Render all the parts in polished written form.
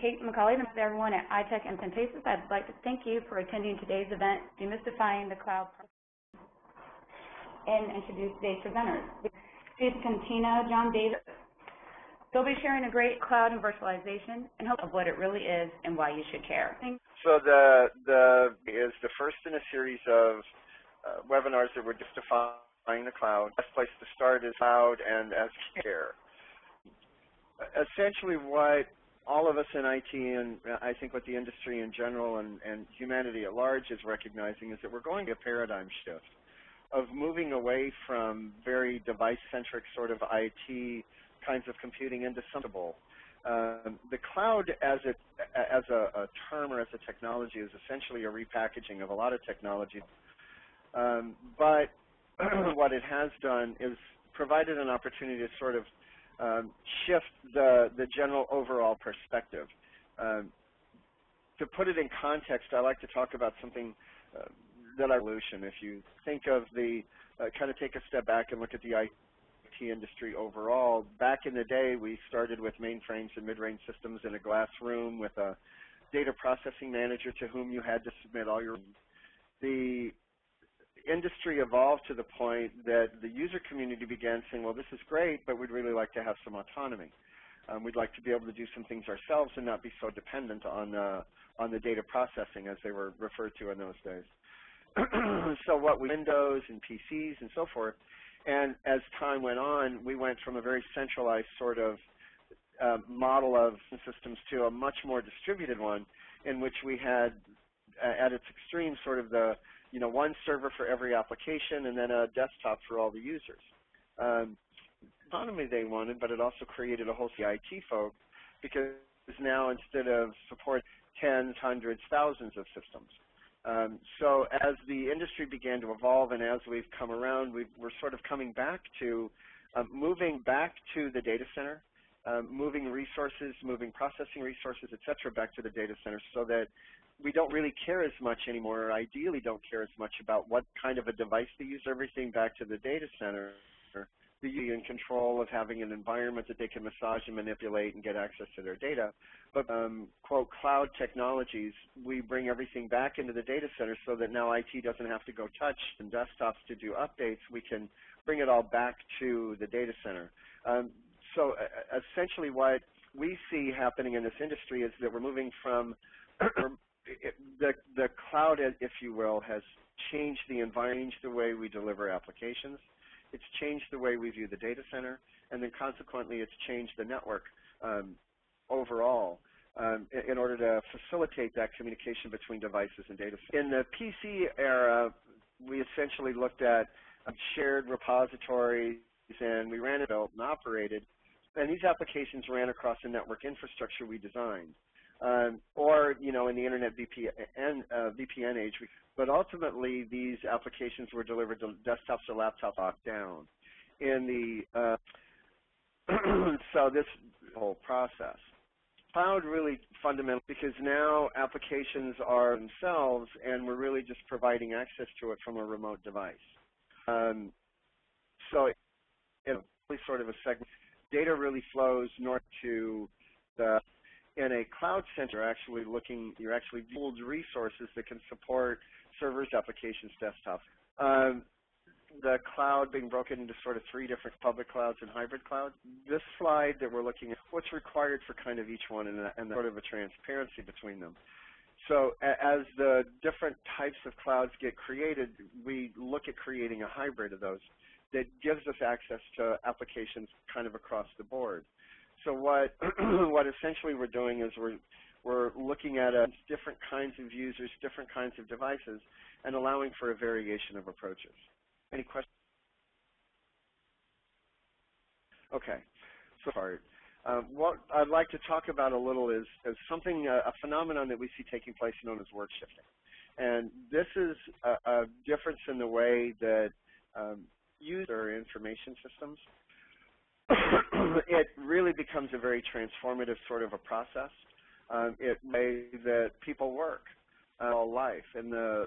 Kate McCauley, and everyone at iTech and Pentasys. I'd like to thank you for attending today's event, Demystifying the Cloud, and introduce today's presenters. Steve Cantina, John Davis. They'll be sharing a great cloud and virtualization and hope of what it really is and why you should care. So the is the first in a series of webinars that we're demystifying the cloud. The best place to start is cloud and as care. Essentially what all of us in IT and I think what the industry in general and humanity at large is recognizing is that we're going to a paradigm shift of moving away from very device-centric sort of IT kinds of computing into something. The cloud as a term or as a technology is essentially a repackaging of a lot of technology. But what it has done is provided an opportunity to sort of shift the general overall perspective. To put it in context, I like to talk about something that evolution. If you think of the, kind of take a step back and look at the IT industry overall, back in the day we started with mainframes and mid-range systems in a glass room with a data processing manager to whom you had to submit all your. The industry evolved to the point that the user community began saying, well, this is great, but we'd really like to have some autonomy. We'd like to be able to do some things ourselves and not be so dependent on the data processing as they were referred to in those days. So what Windows and PCs and so forth, and as time went on, we went from a very centralized sort of model of systems to a much more distributed one in which we had at its extreme sort of the one server for every application and then a desktop for all the users. Autonomy they wanted, but it also created a whole IT folk because now instead of support tens, hundreds, thousands of systems. So as the industry began to evolve and as we've come around, we're sort of coming back to moving back to the data center, moving resources, moving processing resources, et cetera, back to the data center so that we don't really care as much anymore, or ideally don't care as much about what kind of a device they use, everything back to the data center. They're in control of having an environment that they can massage and manipulate and get access to their data. But, quote, cloud technologies, we bring everything back into the data center so that now IT doesn't have to go touch and desktops to do updates. We can bring it all back to the data center. So essentially what we see happening in this industry is that we're moving from the cloud, if you will, has changed the environment, the way we deliver applications. It's changed the way we view the data center, and then consequently it's changed the network overall in order to facilitate that communication between devices and data centers. In the PC era, we essentially looked at shared repositories, and we ran it, built, and operated, and these applications ran across the network infrastructure we designed. Or, in the internet VPN age, but ultimately these applications were delivered to desktops or laptops locked down. In the so this whole process, cloud really fundamental because now applications are themselves, and we're really just providing access to it from a remote device. So it's really sort of a segment. Data really flows north to the. In a cloud center, you're actually pooled resources that can support servers, applications, desktops. The cloud being broken into sort of three different public clouds and hybrid clouds. This slide that we're looking at, what's required for kind of each one and sort of a transparency between them. So as the different types of clouds get created, we look at creating a hybrid of those that gives us access to applications kind of across the board. So what essentially we're doing is we're looking at different kinds of users, different kinds of devices, and allowing for a variation of approaches. Any questions? Okay. So what I'd like to talk about a little is something, a phenomenon that we see taking place known as work shifting. And this is a difference in the way that user information systems it really becomes a very transformative sort of a process. It way that people work all life, and the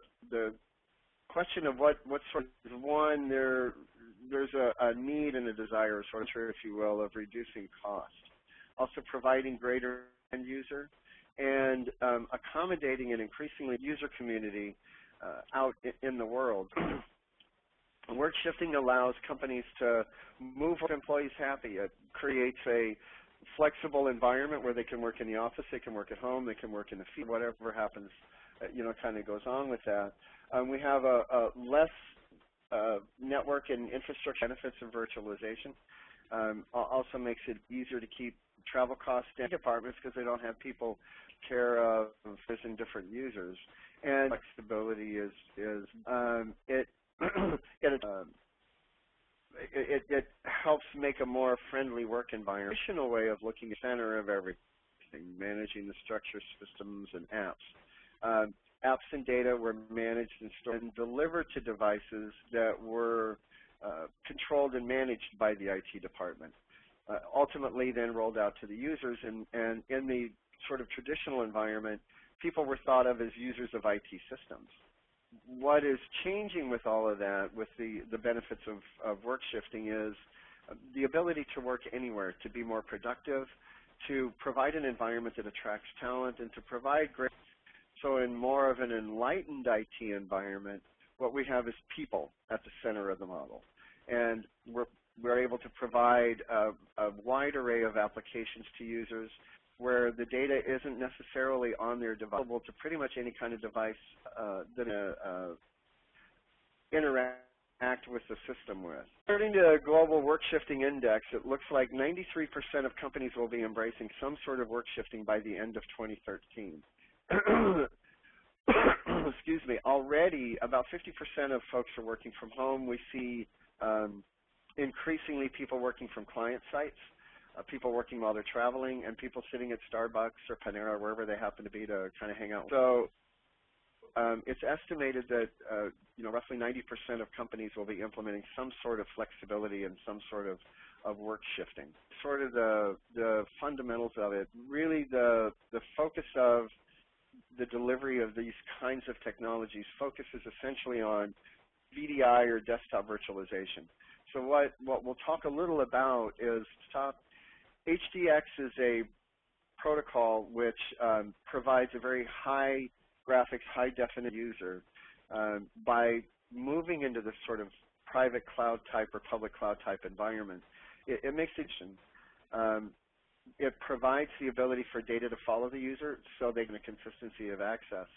question of what sort of one there's a need and a desire, sort of, if you will, of reducing cost, also providing greater end user, and accommodating an increasingly user community out in the world. Work shifting allows companies to move employees happy. It creates a flexible environment where they can work in the office, they can work at home, they can work in the field, whatever happens, kind of goes on with that. We have a less network and infrastructure benefits of virtualization. Also makes it easier to keep travel costs down in departments because they don't have people care of visiting different users. And flexibility it helps make a more friendly work environment. Additional way of looking at the center of everything, managing the structure, systems, and apps. Apps and data were managed and stored and delivered to devices that were controlled and managed by the IT department. Ultimately then rolled out to the users, and in the sort of traditional environment, people were thought of as users of IT systems. What is changing with all of that, with the benefits of work shifting, is the ability to work anywhere, to be more productive, to provide an environment that attracts talent, and to provide great. So in more of an enlightened IT environment, what we have is people at the center of the model. And we're able to provide a wide array of applications to users where the data isn't necessarily on their device, available to pretty much any kind of device that interact with the system with. According to the Global Work Shifting Index, it looks like 93% of companies will be embracing some sort of work shifting by the end of 2013. Excuse me. Already, about 50% of folks are working from home. We see increasingly people working from client sites, people working while they're traveling, and people sitting at Starbucks or Panera, wherever they happen to be, to kind of hang out. So it's estimated that roughly 90% of companies will be implementing some sort of flexibility and some sort of work shifting. Sort of the fundamentals of it, really the focus of the delivery of these kinds of technologies focuses essentially on VDI or desktop virtualization. So what we'll talk a little about is HDX is a protocol which provides a very high graphics, high definition user by moving into this sort of private cloud type or public cloud type environment. It makes it provides the ability for data to follow the user, so they get a consistency of access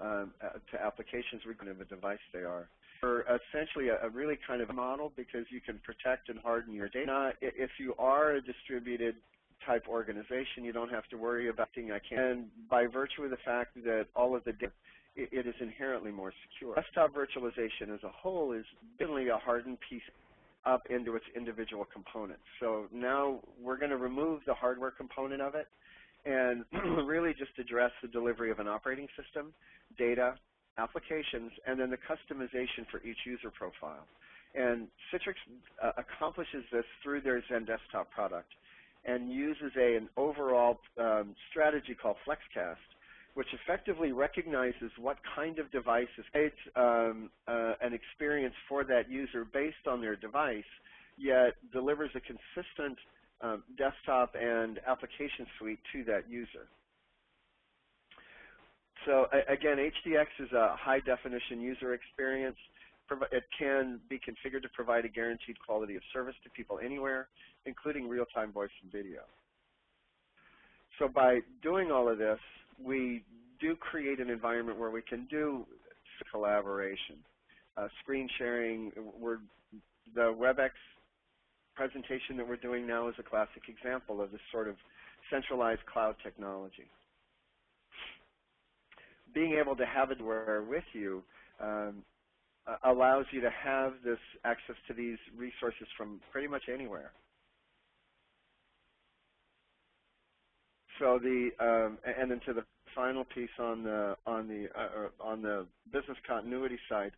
to applications regardless of the device they are. For essentially a really kind of model, because you can protect and harden your data. If you are a distributed type organization, you don't have to worry about things. And by virtue of the fact that all of the data, it is inherently more secure. Desktop virtualization as a whole is generally a hardened piece up into its individual components. So now we're going to remove the hardware component of it and really just address the delivery of an operating system, data, applications, and then the customization for each user profile. And Citrix accomplishes this through their XenDesktop product and uses an overall strategy called FlexCast, which effectively recognizes what kind of device is an experience for that user based on their device, yet delivers a consistent desktop and application suite to that user. So again, HDX is a high-definition user experience. It can be configured to provide a guaranteed quality of service to people anywhere, including real-time voice and video. So by doing all of this, we do create an environment where we can do collaboration, screen sharing. The WebEx presentation that we're doing now is a classic example of this sort of centralized cloud technology. Being able to have it with you allows you to have this access to these resources from pretty much anywhere. So and then to the final piece on the business continuity side,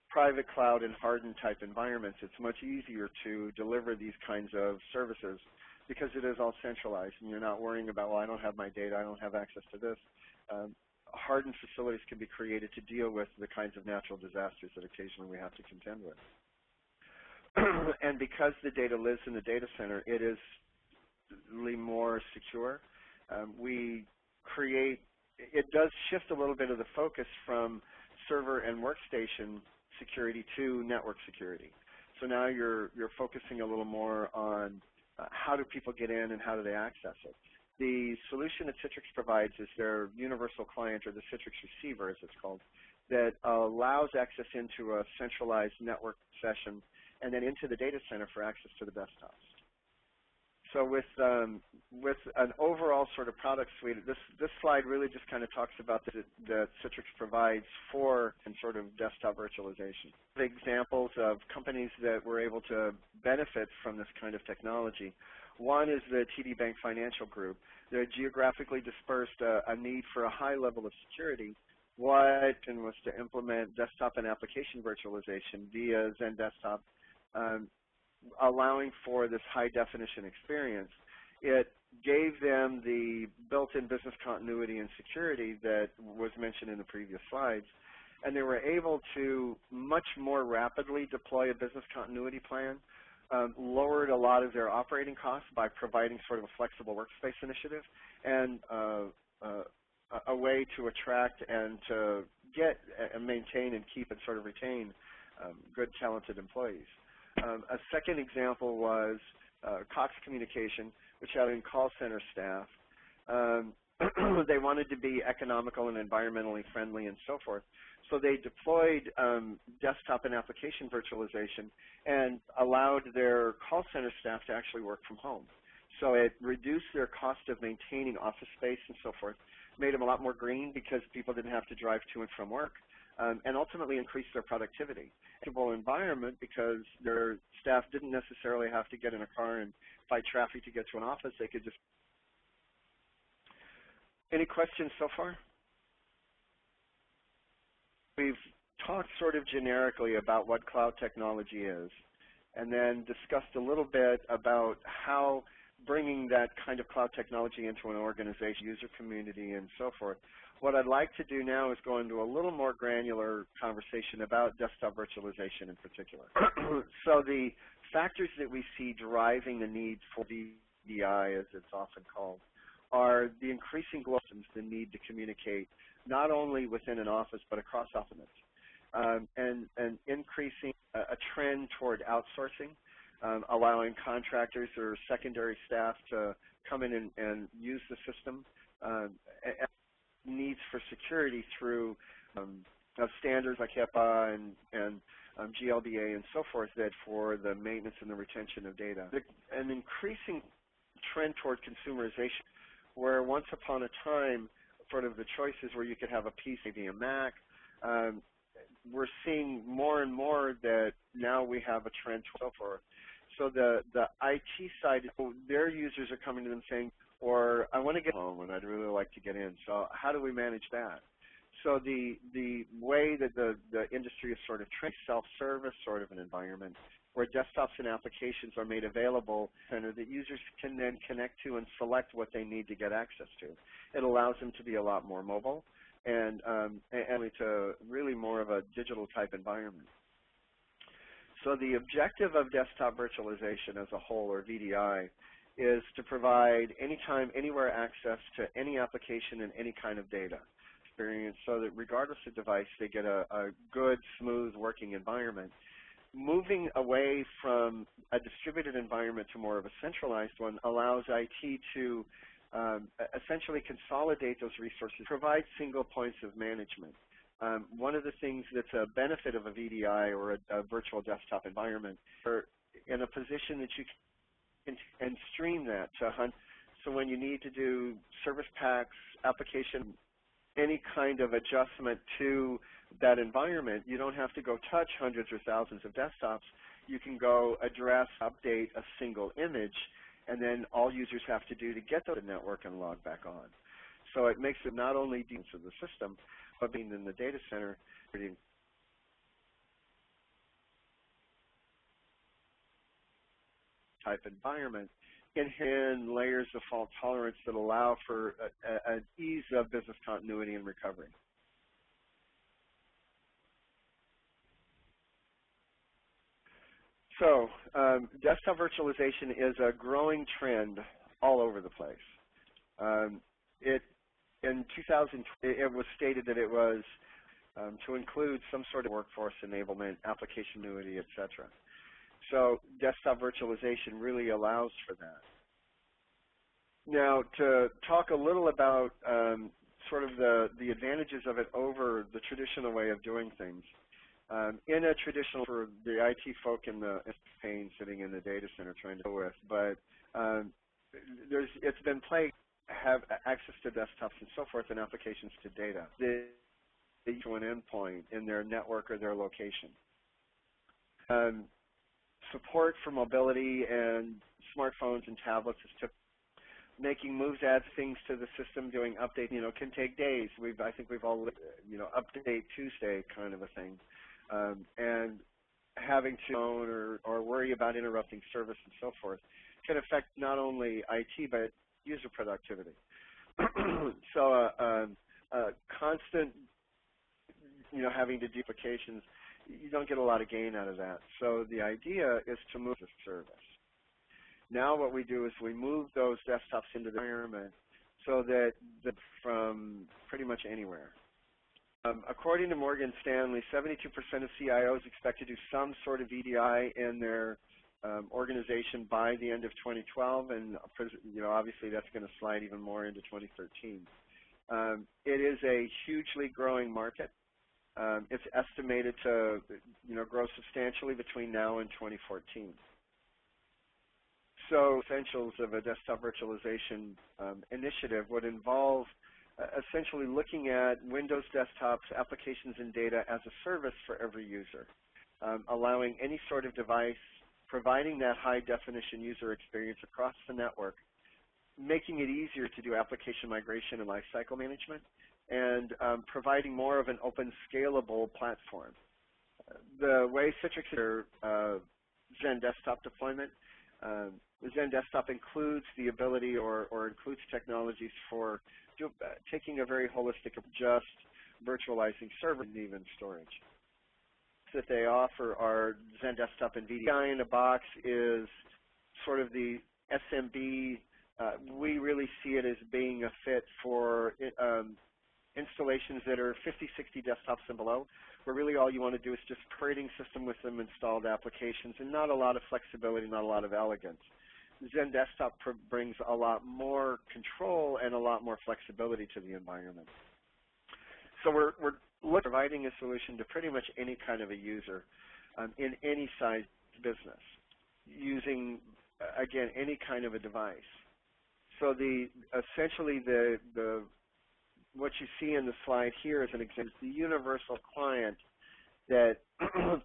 private cloud and hardened type environments, it's much easier to deliver these kinds of services because it is all centralized and you're not worrying about, well, I don't have my data, I don't have access to this. Hardened facilities can be created to deal with the kinds of natural disasters that occasionally we have to contend with. And because the data lives in the data center, it is really more secure. We it does shift a little bit of the focus from server and workstation security to network security. So now you're focusing a little more on how do people get in and how do they access it. The solution that Citrix provides is their universal client, or the Citrix receiver as it's called, that allows access into a centralized network session and then into the data center for access to the desktops. So with an overall sort of product suite, this slide really just kind of talks about that Citrix provides for and sort of desktop virtualization. Examples of companies that were able to benefit from this kind of technology. One is the TD Bank Financial Group. They're geographically dispersed, a need for a high level of security. What was to implement desktop and application virtualization via XenDesktop, allowing for this high-definition experience. It gave them the built-in business continuity and security that was mentioned in the previous slides, and they were able to much more rapidly deploy a business continuity plan, lowered a lot of their operating costs by providing sort of a flexible workspace initiative, and a way to attract and to get and maintain and keep and sort of retain good, talented employees. A second example was Cox Communication, which had call center staff. They wanted to be economical and environmentally friendly and so forth. So they deployed desktop and application virtualization and allowed their call center staff to actually work from home. So it reduced their cost of maintaining office space and so forth, made them a lot more green because people didn't have to drive to and from work, and ultimately increased their productivity. Environment because their staff didn't necessarily have to get in a car and fight traffic to get to an office. They could just. Any questions so far? We've talked sort of generically about what cloud technology is, and then discussed a little bit about how bringing that kind of cloud technology into an organization, user community, and so forth. What I'd like to do now is go into a little more granular conversation about desktop virtualization in particular. So the factors that we see driving the need for VDI, as it's often called, are the increasing global systems, the need to communicate not only within an office but across offices, and increasing a trend toward outsourcing, allowing contractors or secondary staff to come in and use the system, needs for security through standards like HIPAA and GLBA and so forth, that for the maintenance and the retention of data. An increasing trend toward consumerization, where once upon a time, sort of the choices where you could have a PC, maybe a Mac, we're seeing more and more that now we have a trend and so forth. So the IT side, their users are coming to them saying, or I want to get home and I'd really like to get in. So how do we manage that? So the way that the industry is sort of trained, self-service sort of an environment where desktops and applications are made available and that users can then connect to and select what they need to get access to. It allows them to be a lot more mobile and to really more of a digital type environment. So the objective of desktop virtualization as a whole, or VDI, is to provide anytime, anywhere access to any application and any kind of data experience, so that regardless of device, they get a good, smooth working environment. Moving away from a distributed environment to more of a centralized one allows IT to essentially consolidate those resources, provide single points of management. One of the things that's a benefit of a VDI or a virtual desktop environment, are in a position that you can and stream that to hunt. So when you need to do service packs, application, any kind of adjustment to that environment, you don't have to go touch hundreds or thousands of desktops. You can go address, update a single image, and then all users have to do to get to the network and log back on. So it makes it not only deep to the system, but being in the data center, type environment, in layers of fault tolerance that allow for an ease of business continuity and recovery. So desktop virtualization is a growing trend all over the place. in 2000, it was stated that it was to include some sort of workforce enablement, application annuity, etc. So desktop virtualization really allows for that. Now, to talk a little about sort of the advantages of it over the traditional way of doing things. In a traditional, for the IT folk in the pain sitting in the data center trying to deal with, but it's been plagued have access to desktops and so forth and applications to data. To an endpoint in their network or their location. Support for mobility and smartphones and tablets is typical. Making moves, add things to the system, doing update, can take days. I think we've all, update Tuesday kind of a thing. And having to own or worry about interrupting service and so forth can affect not only IT but user productivity. So constant, having to do applications, you don't get a lot of gain out of that. So the idea is to move the service. Now what we do is we move those desktops into the environment so that from pretty much anywhere. According to Morgan Stanley, 72% of CIOs expect to do some sort of EDI in their organization by the end of 2012, and obviously that's going to slide even more into 2013. It is a hugely growing market. It's estimated to grow substantially between now and 2014. So essentials of a desktop virtualization initiative would involve essentially looking at Windows desktops, applications, and data as a service for every user, allowing any sort of device, providing that high-definition user experience across the network, making it easier to do application migration and lifecycle management, and providing more of an open, scalable platform. The way Citrix XenDesktop deployment, XenDesktop includes the ability or includes technologies for taking a very holistic, just virtualizing server and even storage. That they offer are XenDesktop and VDI in a box is sort of the SMB. We really see it as being a fit for installations that are 50, 60 desktops and below, where really all you want to do is just operating system with some installed applications and not a lot of flexibility, not a lot of elegance. XenDesktop brings a lot more control and a lot more flexibility to the environment. So we're looking at providing a solution to pretty much any kind of a user in any size business using, again, any kind of a device. So essentially what you see in the slide here is an example. The universal client that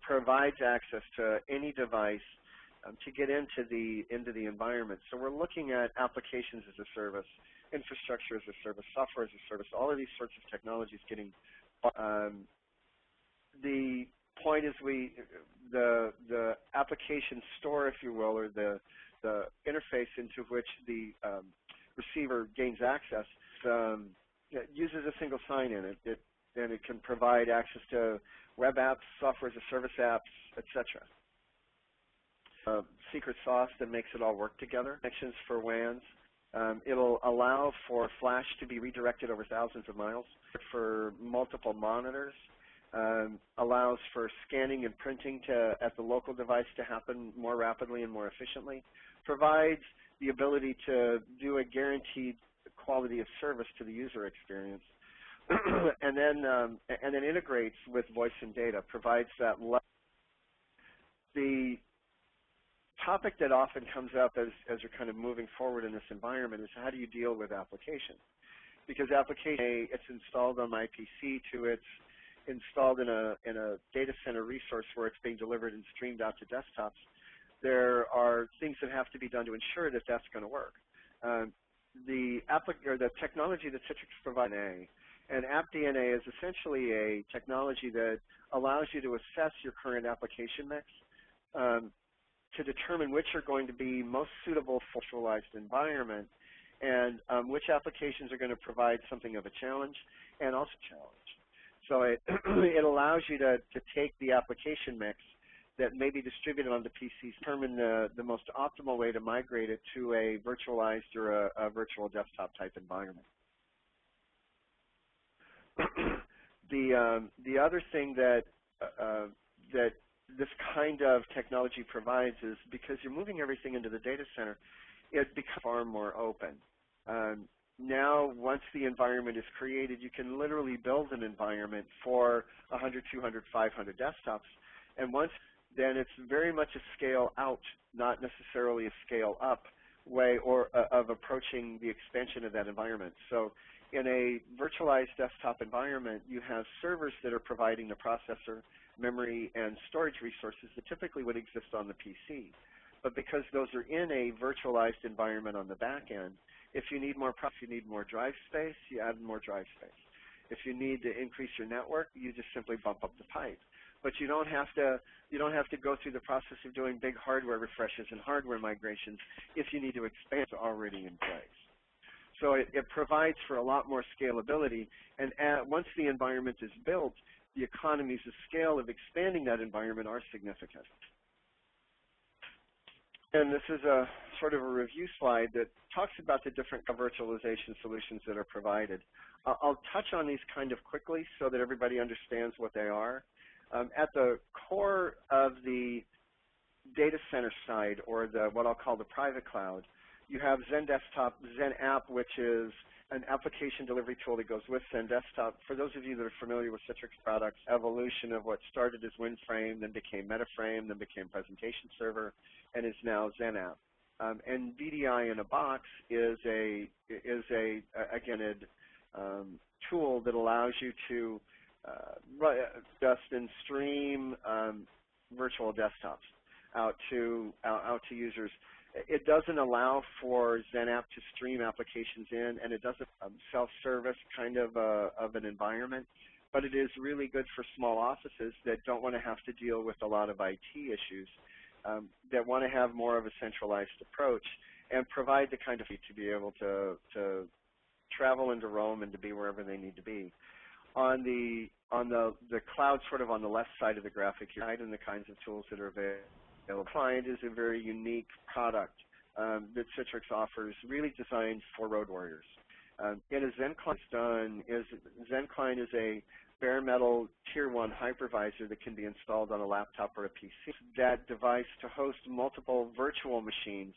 provides access to any device to get into the environment. So we're looking at applications as a service, infrastructure as a service, software as a service, all of these sorts of technologies getting. The point is the application store, if you will, or the interface into which the receiver gains access uses a single sign-in. And it can provide access to web apps, software as a service apps, etc. Secret sauce that makes it all work together. Connections for WANs. It'll allow for flash to be redirected over thousands of miles for multiple monitors. Allows for scanning and printing at the local device to happen more rapidly and more efficiently. Provides the ability to do a guaranteed quality of service to the user experience, and then integrates with voice and data. Provides that. The topic that often comes up as you're kind of moving forward in this environment is how do you deal with application? Because application, it's installed on my PC to it's installed in a data center resource where it's being delivered and streamed out to desktops. There are things that have to be done to ensure that that's going to work. The technology that Citrix provides, and AppDNA is essentially a technology that allows you to assess your current application mix to determine which are going to be most suitable for a virtualized environment and which applications are going to provide something of a challenge and also challenge. So it allows you to take the application mix that may be distributed onto PCs, determine the most optimal way to migrate it to a virtualized or a virtual desktop type environment. The other thing that that this kind of technology provides is because you're moving everything into the data center, it becomes far more open. Now, once the environment is created, you can literally build an environment for 100, 200, 500 desktops, and once then it's very much a scale out, not necessarily a scale up way or of approaching the expansion of that environment. So in a virtualized desktop environment, you have servers that are providing the processor, memory, and storage resources that typically would exist on the PC. But because those are in a virtualized environment on the back end, if you need more drive space, you add more drive space. If you need to increase your network, you just simply bump up the pipe. But you don't have to go through the process of doing big hardware refreshes and hardware migrations if you need to expand what's already in place. So it provides for a lot more scalability, and once the environment is built, the economies of scale of expanding that environment are significant. And this is a sort of a review slide that talks about the different virtualization solutions that are provided. I'll touch on these kind of quickly so that everybody understands what they are. At the core of the data center side, or what I'll call the private cloud, you have XenDesktop, Zen App, which is an application delivery tool that goes with XenDesktop. For those of you that are familiar with Citrix products, evolution of what started as WinFrame, then became MetaFrame, then became Presentation Server, and is now Zen App. And VDI in a box is again a tool that allows you to just and stream virtual desktops out to users. It doesn't allow for Zen App to stream applications in, and it doesn't self-service kind of an environment, but it is really good for small offices that don't want to have to deal with a lot of IT issues, that want to have more of a centralized approach and provide the kind of to be able to travel and to roam and to be wherever they need to be. On the cloud, sort of on the left side of the graphic here, and the kinds of tools that are available. Client is a very unique product that Citrix offers, really designed for road warriors. It is Zen Client is a bare metal tier 1 hypervisor that can be installed on a laptop or a PC. That device to host multiple virtual machines,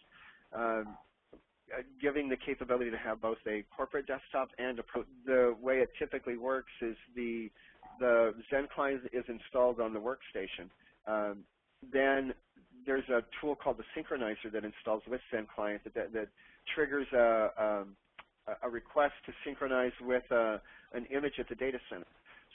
giving the capability to have both a corporate desktop and the way it typically works is the Zen Client is installed on the workstation. Then there's a tool called the Synchronizer that installs with Zen Client that triggers a request to synchronize with an image at the data center.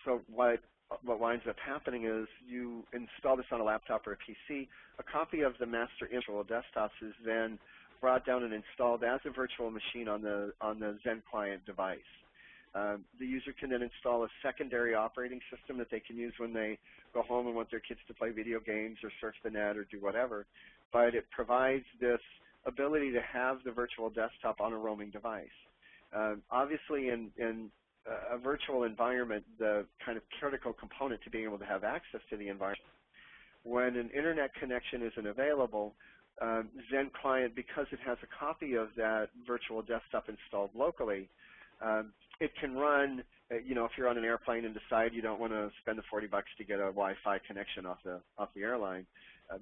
So what winds up happening is you install this on a laptop or a PC. A copy of the master virtual desktops is then brought down and installed as a virtual machine on the Zen Client device. The user can then install a secondary operating system that they can use when they go home and want their kids to play video games or surf the net or do whatever. But it provides this ability to have the virtual desktop on a roaming device. Obviously, in a virtual environment, the kind of critical component to being able to have access to the environment, when an internet connection isn't available, Zen Client, because it has a copy of that virtual desktop installed locally, it can run, if you're on an airplane and decide you don't want to spend the $40 to get a Wi-Fi connection off the airline,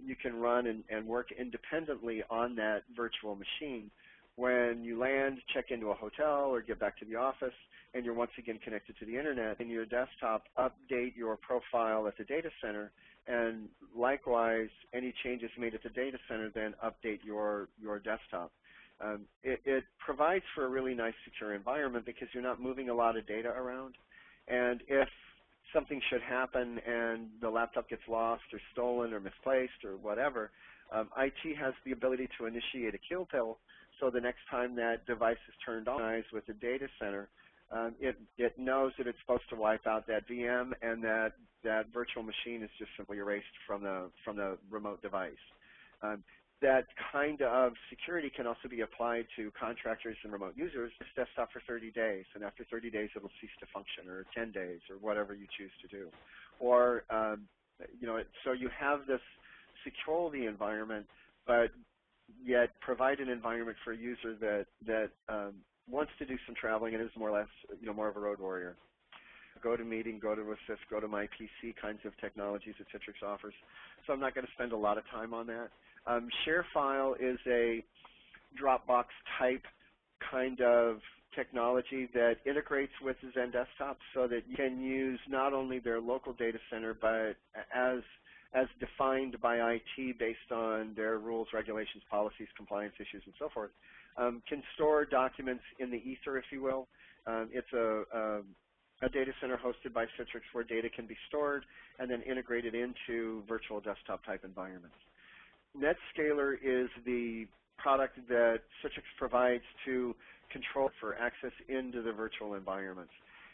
you can run and work independently on that virtual machine. When you land, check into a hotel, or get back to the office, and you're once again connected to the internet, in your desktop, update your profile at the data center, and likewise, any changes made at the data center then update your desktop. It provides for a really nice secure environment because you're not moving a lot of data around. And if something should happen and the laptop gets lost or stolen or misplaced or whatever, IT has the ability to initiate a kill pill, so the next time that device is turned on with the data center, it knows that it's supposed to wipe out that VM, and that virtual machine is just simply erased from the remote device. That kind of security can also be applied to contractors and remote users. This desktop for 30 days, and after 30 days it will cease to function, or 10 days, or whatever you choose to do. Or, so you have this security environment, but yet provide an environment for a user that wants to do some traveling and is more or less, more of a road warrior. GoToMeeting, GoToAssist, GoToMyPC kinds of technologies that Citrix offers. So I'm not going to spend a lot of time on that. ShareFile is a Dropbox type kind of technology that integrates with XenDesktop so that you can use not only their local data center, but as defined by IT based on their rules, regulations, policies, compliance issues, and so forth, can store documents in the ether, if you will. It's a data center hosted by Citrix where data can be stored and then integrated into virtual desktop type environments. NetScaler is the product that Citrix provides to control for access into the virtual environments.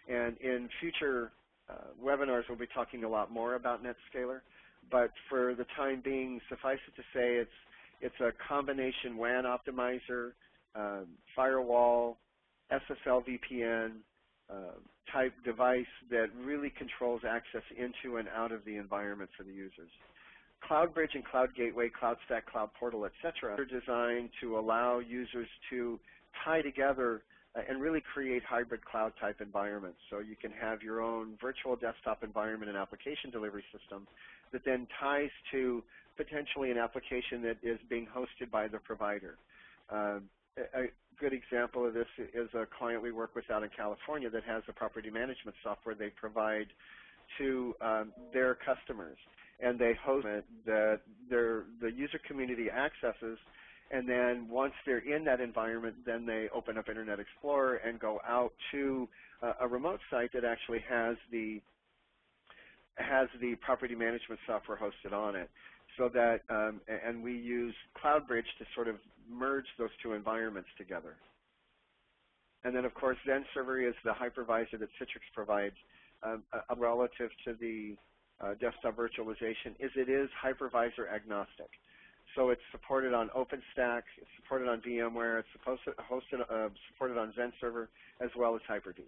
And in future webinars, we'll be talking a lot more about NetScaler. But for the time being, suffice it to say it's a combination WAN optimizer, firewall, SSL VPN type device that really controls access into and out of the environment for the users. CloudBridge and Cloud Gateway, CloudStack, Cloud Portal, etc. are designed to allow users to tie together and really create hybrid cloud type environments. So you can have your own virtual desktop environment and application delivery system that then ties to potentially an application that is being hosted by the provider. A good example of this is a client we work with out in California that has a property management software they provide to their customers. And they host it that the user community accesses, and then once they're in that environment, then they open up Internet Explorer and go out to a remote site that actually has the property management software hosted on it. So that, and we use CloudBridge to sort of merge those two environments together. And then, of course, XenServer is the hypervisor that Citrix provides relative to the desktop virtualization. It is hypervisor agnostic. So it's supported on OpenStack, it's supported on VMware, it's supported on XenServer, as well as Hyper-V.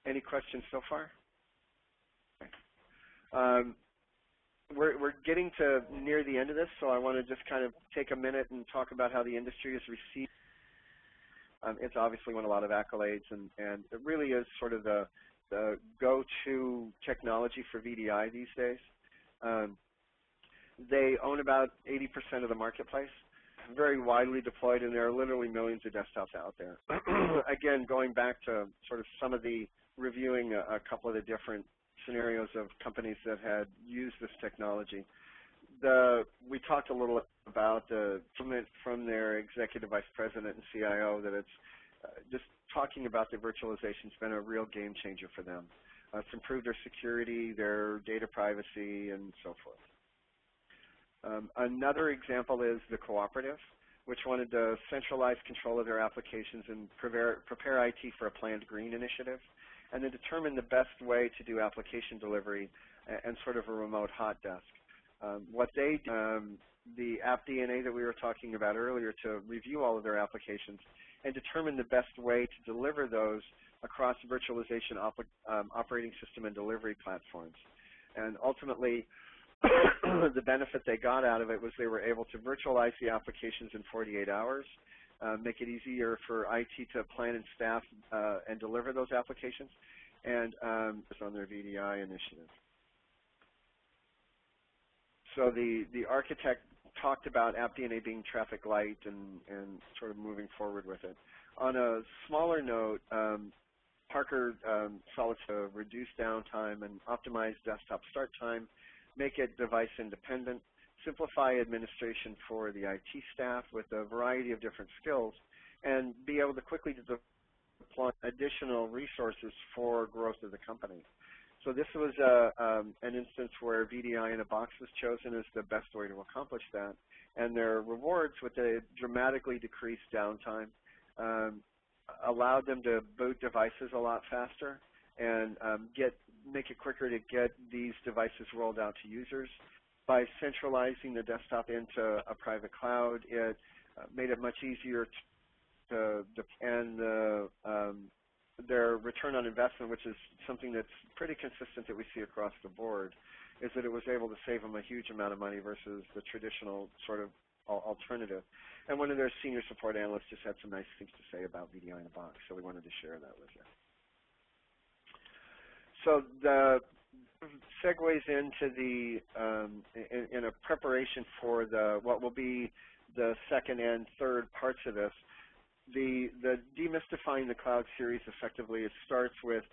Any questions so far? Okay. We're getting to near the end of this, so I want to just kind of take a minute and talk about how the industry has received. It's obviously won a lot of accolades, and it really is sort of the go-to technology for VDI these days. They own about 80% of the marketplace, very widely deployed, and there are literally millions of desktops out there. Again, going back to sort of some of the reviewing a couple of the different scenarios of companies that had used this technology. We talked a little about the comment from their executive vice president and CIO that it's just talking about the virtualization has been a real game changer for them. It's improved their security, their data privacy, and so forth. Another example is the cooperative, which wanted to centralize control of their applications and prepare IT for a planned green initiative, and then determine the best way to do application delivery and sort of a remote hot desk. What they do, the AppDNA that we were talking about earlier, to review all of their applications and determine the best way to deliver those across virtualization operating system and delivery platforms. And ultimately, the benefit they got out of it was they were able to virtualize the applications in 48 hours, make it easier for IT to plan and staff and deliver those applications, and it's on their VDI initiative. So the architect talked about AppDNA being traffic light and sort of moving forward with it. On a smaller note, Parker sought to reduce downtime and optimize desktop start time, make it device independent, simplify administration for the IT staff with a variety of different skills, and be able to quickly deploy additional resources for growth of the company. So this was an instance where VDI in a box was chosen as the best way to accomplish that. And their rewards, with the dramatically decreased downtime, allowed them to boot devices a lot faster and make it quicker to get these devices rolled out to users. By centralizing the desktop into a private cloud, it made it much easier to and their return on investment, which is something that's pretty consistent that we see across the board, is that it was able to save them a huge amount of money versus the traditional sort of alternative. And one of their senior support analysts just had some nice things to say about VDI in a box, so we wanted to share that with you. So the segues into the in a preparation for what will be the second and third parts of this. The Demystifying the Cloud series effectively, it starts with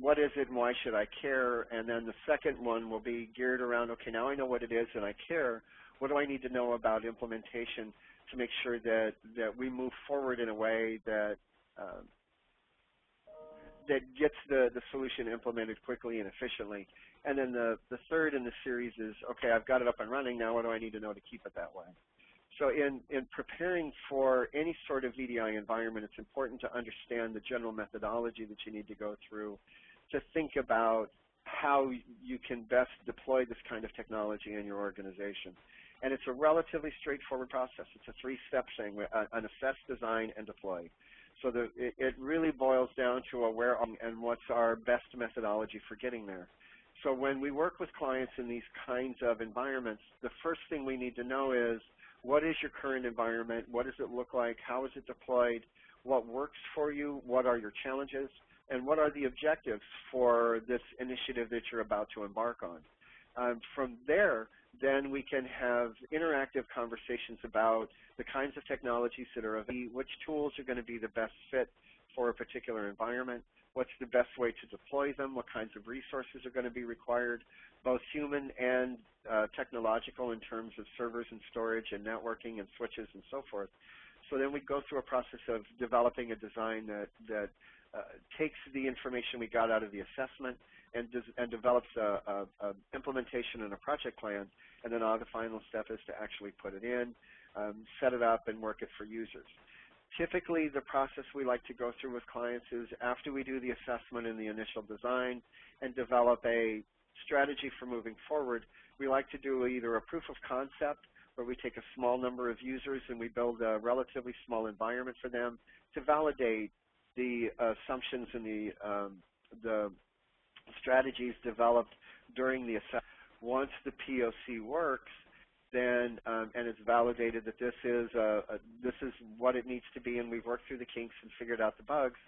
what is it and why should I care, and then the second one will be geared around, okay, now I know what it is and I care, what do I need to know about implementation to make sure that we move forward in a way that that gets the solution implemented quickly and efficiently. And then the third in the series is, okay, I've got it up and running, now what do I need to know to keep it that way? So in preparing for any sort of VDI environment, it's important to understand the general methodology that you need to go through to think about how you can best deploy this kind of technology in your organization. And it's a relatively straightforward process. It's a three-step thing, an assess, design, and deploy. So it really boils down to where and what's our best methodology for getting there. So when we work with clients in these kinds of environments, the first thing we need to know is, what is your current environment? What does it look like? How is it deployed? What works for you? What are your challenges? And what are the objectives for this initiative that you're about to embark on? From there, then we can have interactive conversations about the kinds of technologies that are available, which tools are going to be the best fit for a particular environment, what's the best way to deploy them, what kinds of resources are going to be required, both human and technological in terms of servers and storage and networking and switches and so forth. So then we go through a process of developing a design that takes the information we got out of the assessment and develops a implementation and a project plan, and then the final step is to actually put it in, set it up, and work it for users. Typically, the process we like to go through with clients is after we do the assessment and the initial design and develop a strategy for moving forward, we like to do either a proof of concept where we take a small number of users and we build a relatively small environment for them to validate the assumptions and the strategies developed during the assessment. Once the POC works, then and it's validated that this is what it needs to be, and we've worked through the kinks and figured out the bugs,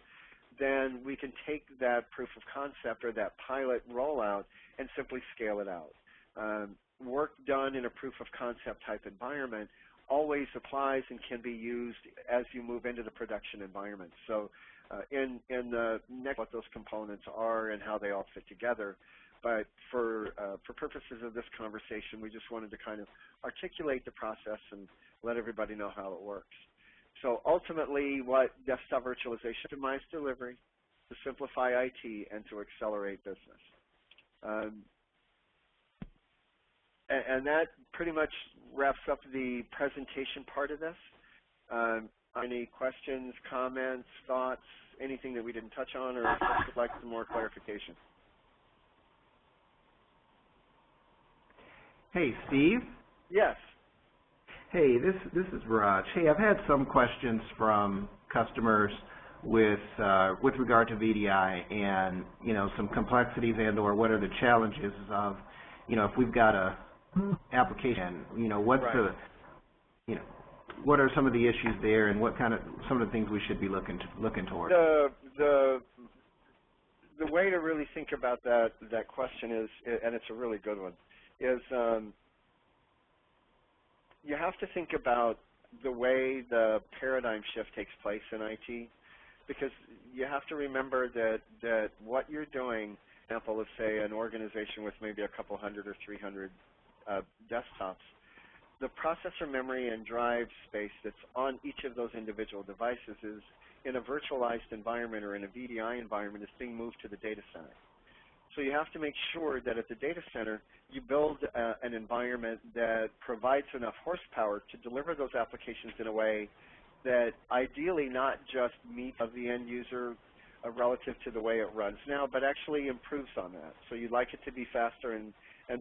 then we can take that proof of concept or that pilot rollout and simply scale it out. Work done in a proof of concept type environment always applies and can be used as you move into the production environment. So in the next, what those components are and how they all fit together. But for purposes of this conversation, we just wanted to kind of articulate the process and let everybody know how it works. So ultimately, what desktop virtualization optimized delivery, to simplify IT, and to accelerate business. And that pretty much wraps up the presentation part of this. Any questions, comments, thoughts, anything that we didn't touch on, or would like some more clarification? Hey, Steve. Yes. Hey, this is Raj. Hey, I've had some questions from customers with regard to VDI and, you know, some complexities and/or what are the challenges of, you know, if we've got a application, you know, what's the, you know, what are some of the issues there, and what kind of some of the things we should be looking toward? The way to really think about that question is, and it's a really good one, is you have to think about the way the paradigm shift takes place in IT, because you have to remember that what you're doing, for example, let's say an organization with maybe a couple hundred or 300 desktops, the processor memory and drive space that's on each of those individual devices is in a virtualized environment or in a VDI environment is being moved to the data center. So you have to make sure that at the data center you build an environment that provides enough horsepower to deliver those applications in a way that ideally not just meets the end user relative to the way it runs now, but actually improves on that. So you'd like it to be faster and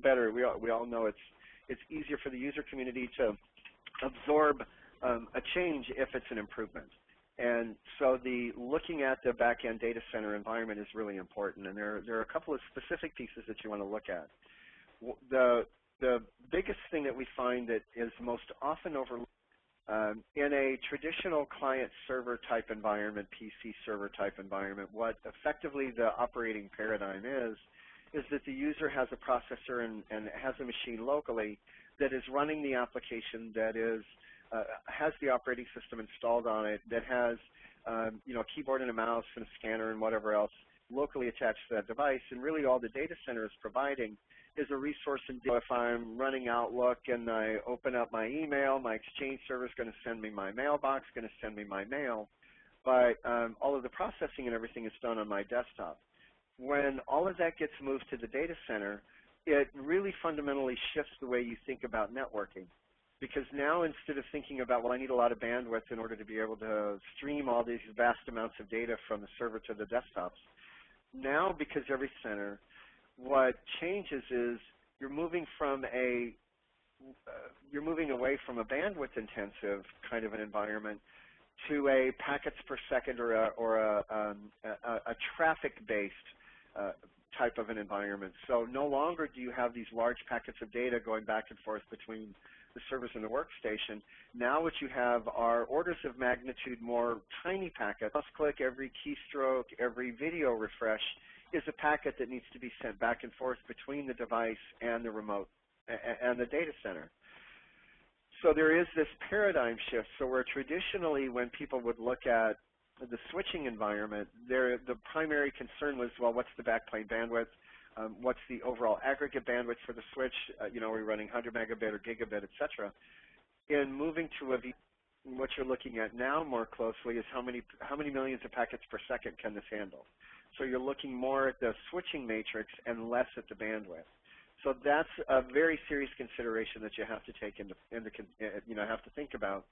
better. We all know it's easier for the user community to absorb a change if it's an improvement. And so looking at the back-end data center environment is really important, and there are a couple of specific pieces that you want to look at. The biggest thing that we find that is most often overlooked In a traditional client-server type environment, PC server type environment, what effectively the operating paradigm is that the user has a processor and has a machine locally that is running the application, that is has the operating system installed on it, that has a keyboard and a mouse and a scanner and whatever else locally attached to that device, and really all the data center is providing is a resource. And if I'm running Outlook and I open up my email, my Exchange server is going to send me my mailbox, going to send me my mail, but all of the processing and everything is done on my desktop. When all of that gets moved to the data center, it really fundamentally shifts the way you think about networking. Because now, instead of thinking about, well, I need a lot of bandwidth in order to be able to stream all these vast amounts of data from the server to the desktops, now, because every center, what changes is you're moving away from a bandwidth intensive kind of an environment to a packets per second or a traffic based type of an environment. So no longer do you have these large packets of data going back and forth between the servers and the workstation. Now what you have are orders of magnitude more tiny packets. Plus click, every keystroke, every video refresh is a packet that needs to be sent back and forth between the device and the remote and the data center. So there is this paradigm shift. So where traditionally when people would look at the switching environment, the primary concern was, well, what's the backplane bandwidth? What's the overall aggregate bandwidth for the switch? Are we running 100 megabit or gigabit, et cetera? In moving to what you're looking at now more closely is how many millions of packets per second can this handle? So you're looking more at the switching matrix and less at the bandwidth. So that's a very serious consideration that you have to take have to think about.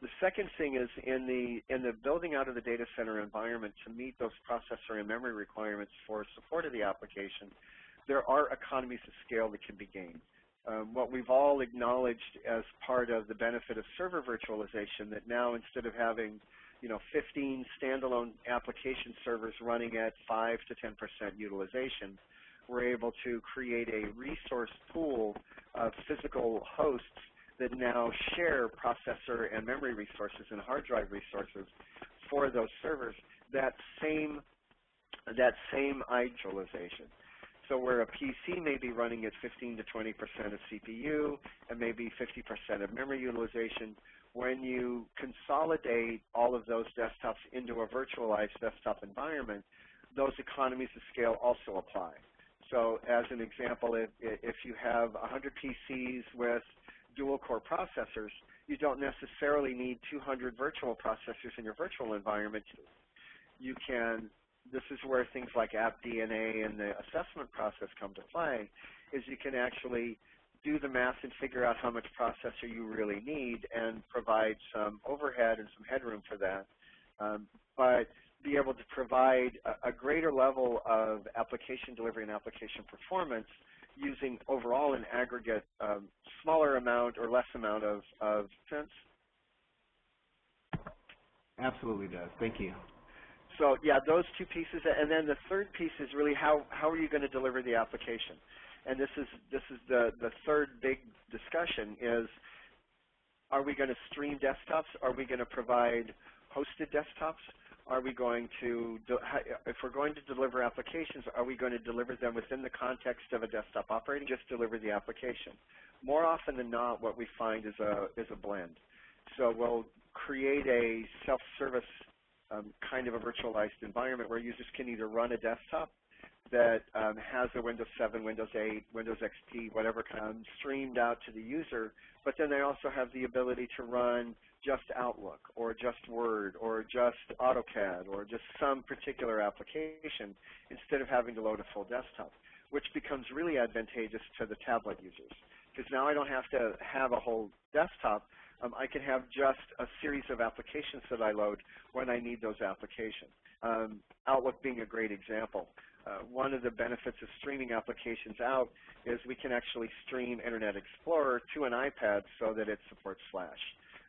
The second thing is in the building out of the data center environment to meet those processor and memory requirements for support of the application, there are economies of scale that can be gained. What we've all acknowledged as part of the benefit of server virtualization, that now instead of having 15 standalone application servers running at 5 to 10% utilization, we're able to create a resource pool of physical hosts that now share processor and memory resources and hard drive resources for those servers. That same virtualization. So where a PC may be running at 15 to 20% of CPU and maybe 50% of memory utilization, when you consolidate all of those desktops into a virtualized desktop environment, those economies of scale also apply. So as an example, if you have 100 PCs with dual-core processors, you don't necessarily need 200 virtual processors in your virtual environment. This is where things like AppDNA and the assessment process come to play, is you can actually do the math and figure out how much processor you really need and provide some overhead and some headroom for that, but be able to provide a greater level of application delivery and application performance using overall an aggregate smaller amount or less amount of sense. Absolutely does. Thank you. So yeah, those two pieces, and then the third piece is really how are you going to deliver the application? And this is the third big discussion is, are we going to stream desktops? Are we going to provide hosted desktops? Are we going to, if we're going to deliver applications, are we going to deliver them within the context of a desktop operating, just deliver the application? More often than not, what we find is a blend. So we'll create a self-service kind of a virtualized environment where users can either run a desktop that has a Windows 7, Windows 8, Windows XP, whatever kind of streamed out to the user, but then they also have the ability to run just Outlook or just Word or just AutoCAD or just some particular application instead of having to load a full desktop, which becomes really advantageous to the tablet users. Because now I don't have to have a whole desktop. I can have just a series of applications that I load when I need those applications. Outlook being a great example. One of the benefits of streaming applications out is we can actually stream Internet Explorer to an iPad so that it supports Flash.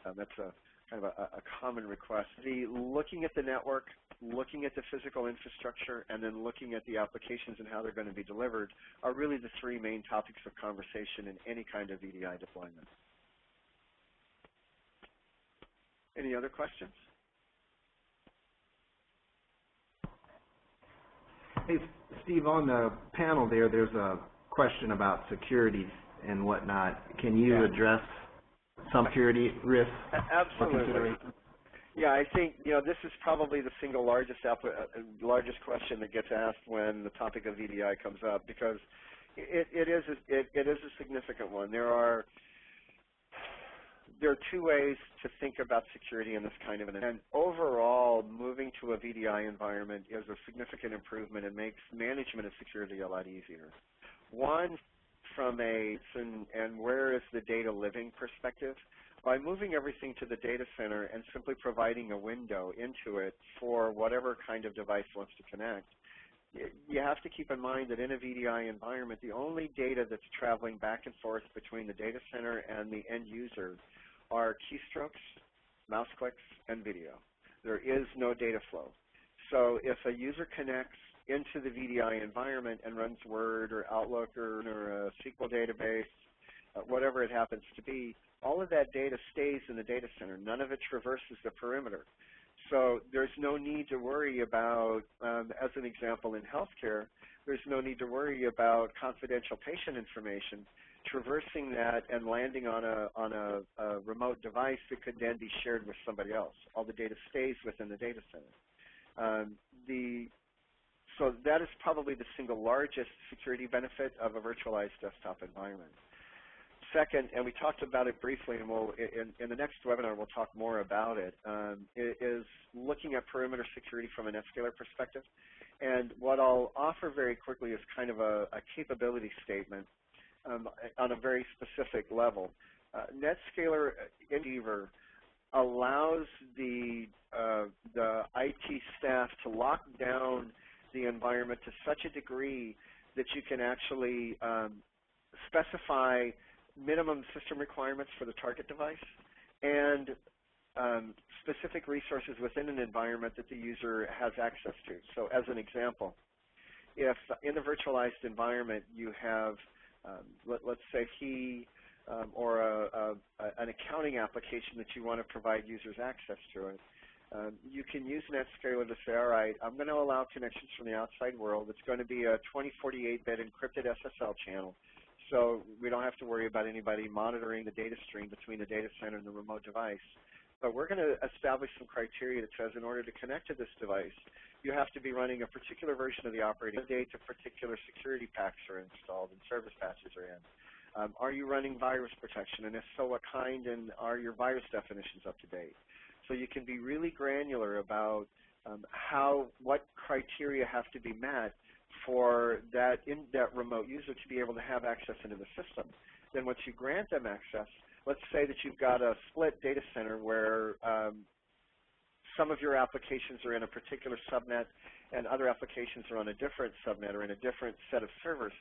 That's a kind of a common request. Looking at the network, looking at the physical infrastructure, and then looking at the applications and how they're going to be delivered are really the three main topics of conversation in any kind of VDI deployment. Any other questions? Hey, Steve, on the panel there's a question about security and whatnot. Can you address some security risks? Absolutely. Yeah, I think this is probably the single largest question that gets asked when the topic of VDI comes up, because it is a significant one. There are two ways to think about security in this kind of an event. And overall, moving to a VDI environment is a significant improvement and makes management of security a lot easier. One, from a and where is the data living perspective, by moving everything to the data center and simply providing a window into it for whatever kind of device wants to connect, you have to keep in mind that in a VDI environment, the only data that's traveling back and forth between the data center and the end user are keystrokes, mouse clicks, and video. There is no data flow. So if a user connects into the VDI environment and runs Word or Outlook or a SQL database, whatever it happens to be, all of that data stays in the data center. None of it traverses the perimeter. So there's no need to worry about, as an example in healthcare, there's no need to worry about confidential patient information traversing that and landing on a remote device that could then be shared with somebody else. All the data stays within the data center. So that is probably the single largest security benefit of a virtualized desktop environment. Second, and we talked about it briefly, and in the next webinar we'll talk more about it, is looking at perimeter security from a NetScaler perspective. And what I'll offer very quickly is kind of a capability statement on a very specific level. NetScaler Endeavor allows the IT staff to lock down the environment to such a degree that you can actually specify minimum system requirements for the target device and specific resources within an environment that the user has access to. So as an example, if in a virtualized environment you have, let's say or an accounting application that you want to provide users access to it, you can use NetScaler to say, all right, I'm going to allow connections from the outside world. It's going to be a 2048-bit encrypted SSL channel. So we don't have to worry about anybody monitoring the data stream between the data center and the remote device. But we're going to establish some criteria that says in order to connect to this device, you have to be running a particular version of the operating date to particular security packs are installed and service patches are in. Are you running virus protection? And if so, what kind, and are your virus definitions up to date? So you can be really granular about what criteria have to be met for that remote user to be able to have access into the system. Then once you grant them access, let's say that you've got a split data center where some of your applications are in a particular subnet and other applications are on a different subnet or in a different set of servers.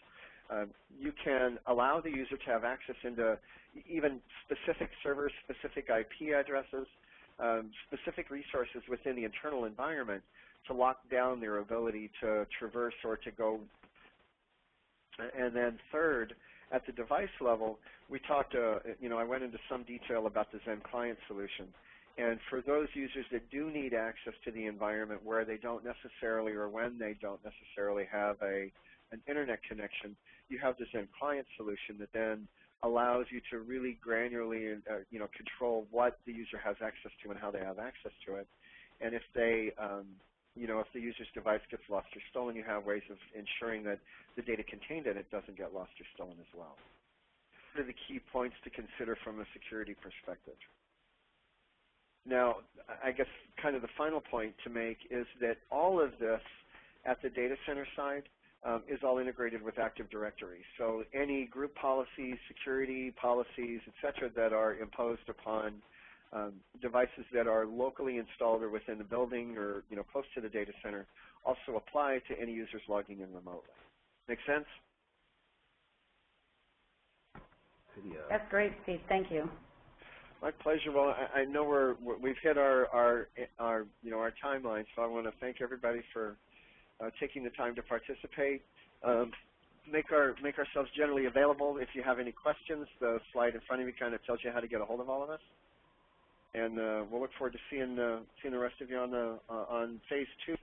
You can allow the user to have access into even specific servers, specific IP addresses, specific resources within the internal environment to lock down their ability to traverse or to go. And then third, at the device level, we talked, I went into some detail about the Zen Client solution. And for those users that do need access to the environment where they don't necessarily or when they don't necessarily have an internet connection, you have the Zen Client solution that then allows you to really granularly, control what the user has access to and how they have access to it. And if they, if the user's device gets lost or stolen, you have ways of ensuring that the data contained in it doesn't get lost or stolen as well. Those are the key points to consider from a security perspective. Now, I guess kind of the final point to make is that all of this at the data center side is all integrated with Active Directory. So any group policies, security policies, et cetera, that are imposed upon devices that are locally installed or within the building or close to the data center also apply to any users logging in remotely. Make sense? That's great, Steve. Thank you. My pleasure. Well, I know we've hit our timeline, so I want to thank everybody for taking the time to participate. Make ourselves generally available if you have any questions. The slide in front of you kind of tells you how to get a hold of all of us. And we'll look forward to seeing the rest of you on phase 2.